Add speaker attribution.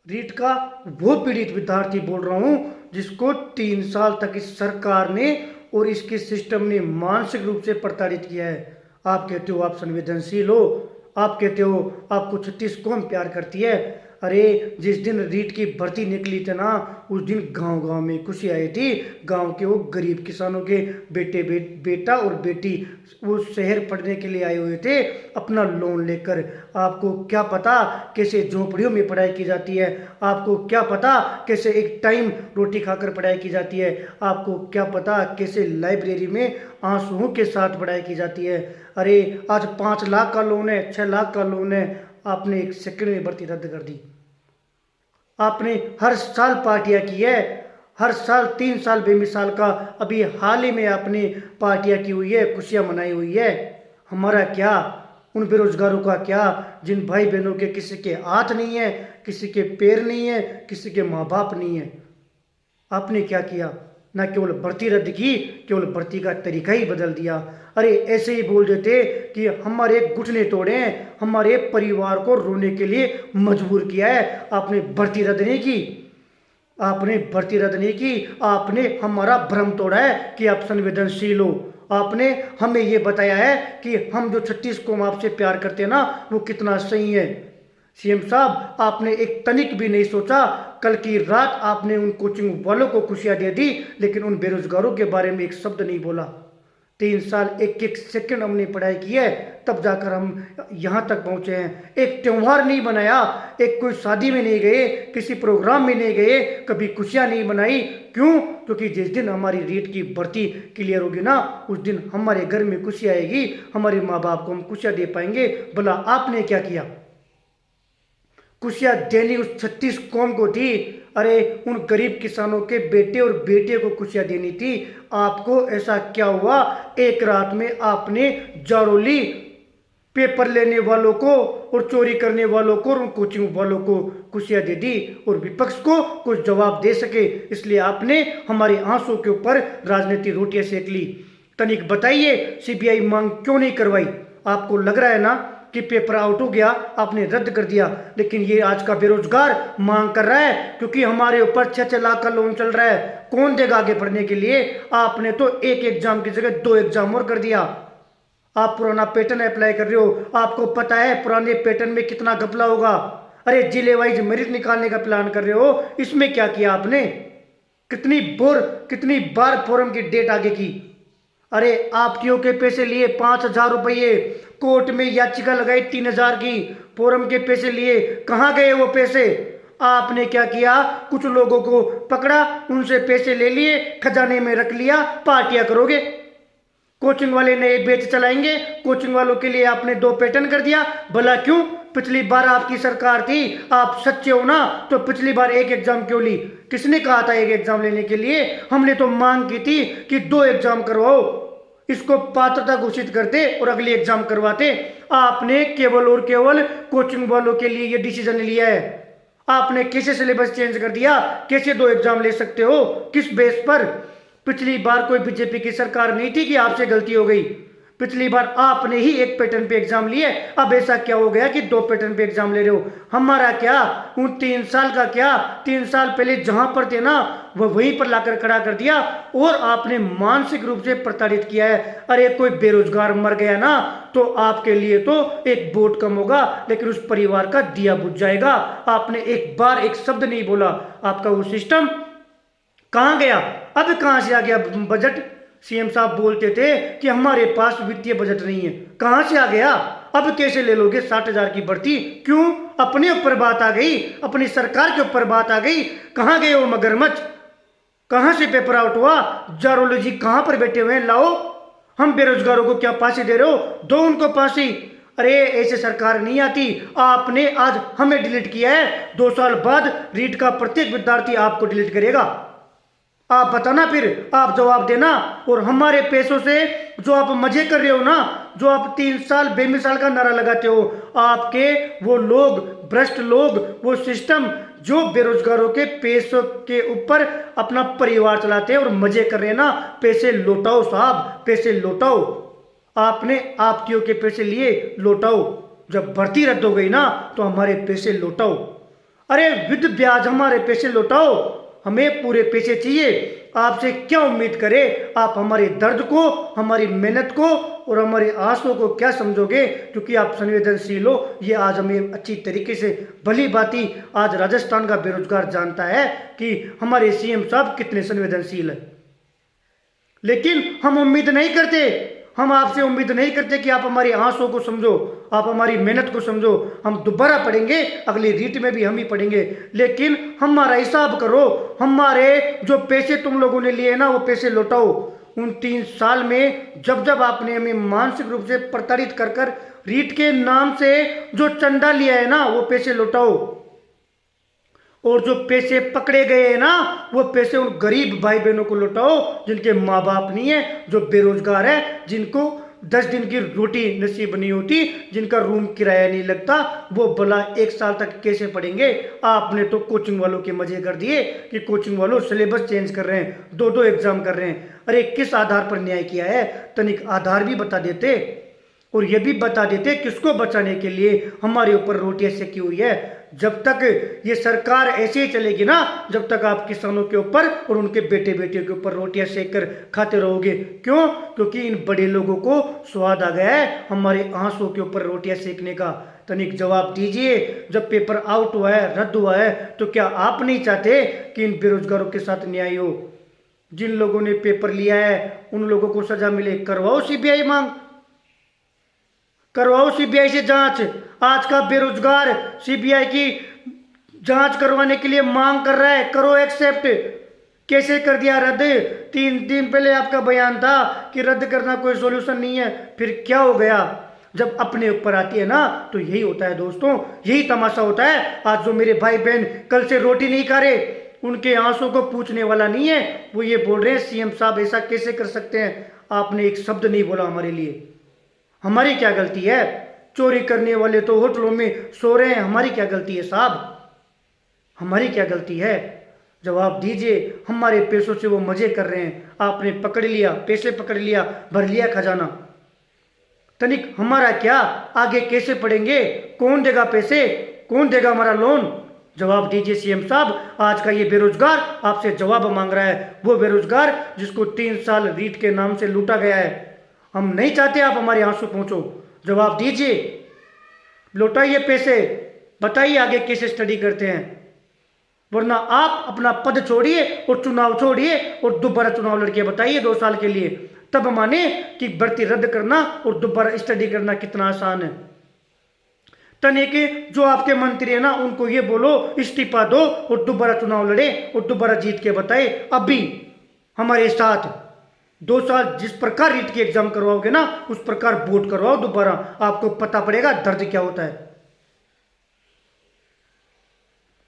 Speaker 1: रीट का वो पीड़ित विद्यार्थी बोल रहा हूँ जिसको 3 साल तक इस सरकार ने और इसके सिस्टम ने मानसिक रूप से प्रताड़ित किया है। आप कहते हो आप संवेदनशील हो, आप कहते हो आपको 36 कौम प्यार करती है। अरे जिस दिन रीट की भर्ती निकली थी ना, उस दिन गांव गांव में खुशी आई थी। गांव के वो गरीब किसानों के बेटा और बेटी वो शहर पढ़ने के लिए आए हुए थे अपना लोन लेकर। आपको क्या पता कैसे झोपड़ियों में पढ़ाई की जाती है, आपको क्या पता कैसे एक टाइम रोटी खाकर पढ़ाई की जाती है, आपको क्या पता कैसे लाइब्रेरी में आंसुओं के साथ पढ़ाई की जाती है। अरे आज 5 लाख का लोन है, 6 लाख का लोन है, आपने 1 सेकंड में भर्ती रद्द कर दी। आपने हर साल पार्टियां की है, हर साल 3 साल बेमिसाल का, अभी हाल ही में आपने पार्टियां की हुई है, खुशियां मनाई हुई है। हमारा क्या, उन बेरोजगारों का क्या जिन भाई बहनों के किसी के हाथ नहीं है, किसी के पैर नहीं है, किसी के माँ बाप नहीं है। आपने क्या किया, ना केवल भर्ती रद्द की, केवल भर्ती का तरीका ही बदल दिया। अरे ऐसे ही बोल देते कि हमारे घुटने तोड़े हैं, हमारे परिवार को रोने के लिए मजबूर किया है। आपने भर्ती रद्द नहीं की, आपने भर्ती रद्द नहीं की, आपने हमारा भ्रम तोड़ा है कि आप संवेदनशील हो। आपने हमें ये बताया है कि हम जो 36 कौम आपसे प्यार करते हैं ना, वो कितना सही है। सीएम साहब, आपने एक तनिक भी नहीं सोचा। कल की रात आपने उन कोचिंग वालों को खुशियां दे दी, लेकिन उन बेरोजगारों के बारे में एक शब्द नहीं बोला। 3 साल एक एक सेकंड हमने पढ़ाई की है, तब जाकर हम यहाँ तक पहुँचे हैं। एक त्यौहार नहीं बनाया, एक कोई शादी में नहीं गए, किसी प्रोग्राम में नहीं गए, कभी खुशियाँ नहीं मनाई। क्यों? क्योंकि जिस दिन हमारी रीट की भर्ती क्लियर होगी ना, उस दिन हमारे घर में खुशी आएगी, हमारे माँ बाप को हम खुशियाँ दे पाएंगे। भला आपने क्या किया? खुशियाँ देनी उस 36 कौम को थी। अरे उन गरीब किसानों के बेटे और बेटियों को खुशियाँ देनी थी। आपको ऐसा क्या हुआ, एक रात में आपने जारोली पेपर लेने वालों को और चोरी करने वालों को और उन कोचिंग वालों को खुशियाँ दे दी और विपक्ष को कुछ जवाब दे सके, इसलिए आपने हमारे आंसू के ऊपर राजनीतिक रोटियां सेक ली। तनिक बताइए, सीबीआई मांग क्यों नहीं करवाई? आपको लग रहा है ना कि पेपर आउट हो गया, आपने रद्द कर दिया, लेकिन ये आज का बेरोजगार मांग कर रहा है क्योंकि हमारे ऊपर 6-6 लाख का लोन चल रहा है। कौन देगा आगे पढ़ने के लिए? आपने तो एक एग्जाम की जगह 2 एग्जाम और कर दिया। आप पुराना पैटर्न अप्लाई कर रहे हो, आपको पता है पुराने पैटर्न में कितना घपला होगा। अरे जिले वाइज मेरिट निकालने का प्लान कर रहे हो, इसमें क्या किया आपने? कितनी बार फॉर्म की डेट आगे की। अरे आपटीओ के पैसे लिए 5,000 रुपये, कोर्ट में याचिका लगाई 3,000 की, फोरम के पैसे लिए, कहाँ गए वो पैसे? आपने क्या किया, कुछ लोगों को पकड़ा, उनसे पैसे ले लिए, खजाने में रख लिया, पार्टियां करोगे। कोचिंग वाले नए बैच चलाएंगे, कोचिंग वालों के लिए आपने 2 पैटर्न कर दिया। भला क्यों? पिछली बार आपकी सरकार थी, आप सच्चे हो ना, तो पिछली बार एक एग्जाम क्यों ली? किसने कहा था एक एग्जाम लेने के लिए? हमने तो मांग की थी कि 2 एग्जाम करवाओ, इसको पात्रता घोषित करते और अगली एग्जाम करवाते। आपने केवल और केवल कोचिंग वालों के लिए ये डिसीजन लिया है। आपने कैसे सिलेबस चेंज कर दिया? कैसे 2 एग्जाम ले सकते हो? किस बेस पर? पिछली बार कोई बीजेपी की सरकार नहीं थी कि आपसे गलती हो गई। पिछली बार आपने ही एक पैटर्न पे एग्जाम लिए, अब ऐसा क्या हो गया कि 2 पैटर्न पे एग्जाम ले रहे हो? हमारा क्या, उन 3 साल का क्या? 3 साल पहले जहां पर थे ना, वह वहीं पर लाकर खड़ा कर दिया और आपने मानसिक रूप से प्रताड़ित किया है। अरे कोई बेरोजगार मर गया ना, तो आपके लिए तो एक वोट कम होगा, लेकिन उस परिवार का दिया बुझ जाएगा। आपने एक बार एक शब्द नहीं बोला। आपका वो सिस्टम कहाँ गया? अब कहाँ से आ गया बजट? सीएम साहब बोलते थे कि हमारे पास वित्तीय बजट नहीं है, कहाँ से आ गया? अब कैसे ले लोगे 60,000 की भर्ती? क्यों? अपने ऊपर बात आ गई, अपनी सरकार के ऊपर बात आ गई। कहाँ गए वो मगरमच्छ? कहाँ से पेपर आउट हुआ? जारोलॉजी कहाँ पर बैठे हुए हैं? लाओ। हम बेरोजगारों को क्या फांसी दे रहे हो? दो उनको फांसी। अरे ऐसे सरकार नहीं आती। आपने आज हमें डिलीट किया है, 2 साल बाद रीट का प्रत्येक विद्यार्थी आपको डिलीट करेगा। आप बताना, फिर आप जवाब देना। और हमारे पैसों से जो आप मजे कर रहे हो ना, जो आप 3 साल बेमिसाल का नारा लगाते हो, आपके वो लोग, भ्रष्ट लोग, वो सिस्टम जो बेरोजगारों के पैसों के ऊपर अपना परिवार चलाते हैं और मजे कर रहे हैं ना, पैसे लौटाओ साहब, पैसे लौटाओ। आपने आपटीओ के पैसे लिए, लौटाओ। जब भर्ती रद्द हो गई ना, तो हमारे पैसे लौटाओ। अरे विद ब्याज हमारे पैसे लौटाओ, हमें पूरे पैसे चाहिए। आपसे क्या उम्मीद करें? आप हमारे दर्द को, हमारी मेहनत को और हमारे आंसुओं को क्या समझोगे? क्योंकि आप संवेदनशील हो, ये आज हमें अच्छी तरीके से भली भांति आज राजस्थान का बेरोजगार जानता है कि हमारे सीएम साहब कितने संवेदनशील है। लेकिन हम उम्मीद नहीं करते, हम आपसे उम्मीद नहीं करते कि आप हमारी आंसुओं को समझो, आप हमारी मेहनत को समझो। हम दोबारा पढ़ेंगे, अगली रीट में भी हम ही पढ़ेंगे, लेकिन हमारा हिसाब करो। हमारे जो पैसे तुम लोगों ने लिए ना, वो पैसे लौटाओ। उन 3 साल में जब जब आपने हमें मानसिक रूप से प्रताड़ित कर कर रीट के नाम से जो चंदा लिया है ना, वो पैसे लौटाओ। और जो पैसे पकड़े गए हैं ना, वो पैसे उन गरीब भाई बहनों को लौटाओ जिनके माँ बाप नहीं है, जो बेरोजगार है, जिनको 10 दिन की रोटी नसीब नहीं होती, जिनका रूम किराया नहीं लगता, वो भला 1 साल तक कैसे पढ़ेंगे? आपने तो कोचिंग वालों के मजे कर दिए कि कोचिंग वालों सिलेबस चेंज कर रहे हैं, 2-2 एग्जाम कर रहे हैं। अरे किस आधार पर न्याय किया है? तनिक आधार भी बता देते और ये भी बता देते किसको बचाने के लिए हमारे ऊपर रोटियां सेकी हुई है। जब तक ये सरकार ऐसे ही चलेगी ना, जब तक आप किसानों के ऊपर और उनके बेटे बेटियों के ऊपर रोटियां सेक कर खाते रहोगे। क्यों? क्योंकि इन बड़े लोगों को स्वाद आ गया है हमारे आंसुओं के ऊपर रोटियां सेकने का। तनिक जवाब दीजिए, जब पेपर आउट हुआ है, रद्द हुआ है, तो क्या आप नहीं चाहते कि इन बेरोजगारों के साथ न्याय हो? जिन लोगों ने पेपर लिया है उन लोगों को सजा मिले। करवाओ सीबीआई मांग, करवाओ सीबीआई से जांच। आज का बेरोजगार सीबीआई की जांच करवाने के लिए मांग कर रहा है, करो एक्सेप्ट। कैसे कर दिया रद्द? 3 दिन पहले आपका बयान था कि रद्द करना कोई सॉल्यूशन नहीं है, फिर क्या हो गया? जब अपने ऊपर आती है ना, तो यही होता है दोस्तों, यही तमाशा होता है। आज जो मेरे भाई बहन कल से रोटी नहीं खा रहे, उनके आंसू को पूछने वाला नहीं है, वो ये बोल रहे हैं सीएम साहब ऐसा कैसे कर सकते हैं? आपने एक शब्द नहीं बोला हमारे लिए। हमारी क्या गलती है? चोरी करने वाले तो होटलों में सो रहे हैं, हमारी क्या गलती है साहब? हमारी क्या गलती है? जवाब दीजिए। हमारे पैसों से वो मजे कर रहे हैं, आपने पकड़ लिया, पैसे पकड़ लिया, भर लिया खजाना। तनिक हमारा क्या? आगे कैसे पढ़ेंगे? कौन देगा पैसे? कौन देगा हमारा लोन? जवाब दीजिए सीएम साहब। आज का ये बेरोजगार आपसे जवाब मांग रहा है, वो बेरोजगार जिसको 3 साल रीट के नाम से लूटा गया है। हम नहीं चाहते आप हमारे आंसू पहुंचो। जवाब दीजिए, लौटाइए पैसे, बताइए आगे कैसे स्टडी करते हैं, वरना आप अपना पद छोड़िए और चुनाव छोड़िए और दोबारा चुनाव लड़के बताइए 2 साल के लिए, तब माने कि भर्ती रद्द करना और दोबारा स्टडी करना कितना आसान है। तनिक जो आपके मंत्री है ना, उनको ये बोलो इस्तीफा दो और दोबारा चुनाव लड़े और दोबारा जीत के बताए। अभी हमारे साथ 2 साल जिस प्रकार रीट की एग्जाम करवाओगे ना, उस प्रकार बोर्ड करवाओ दोबारा, आपको पता पड़ेगा दर्द क्या होता है।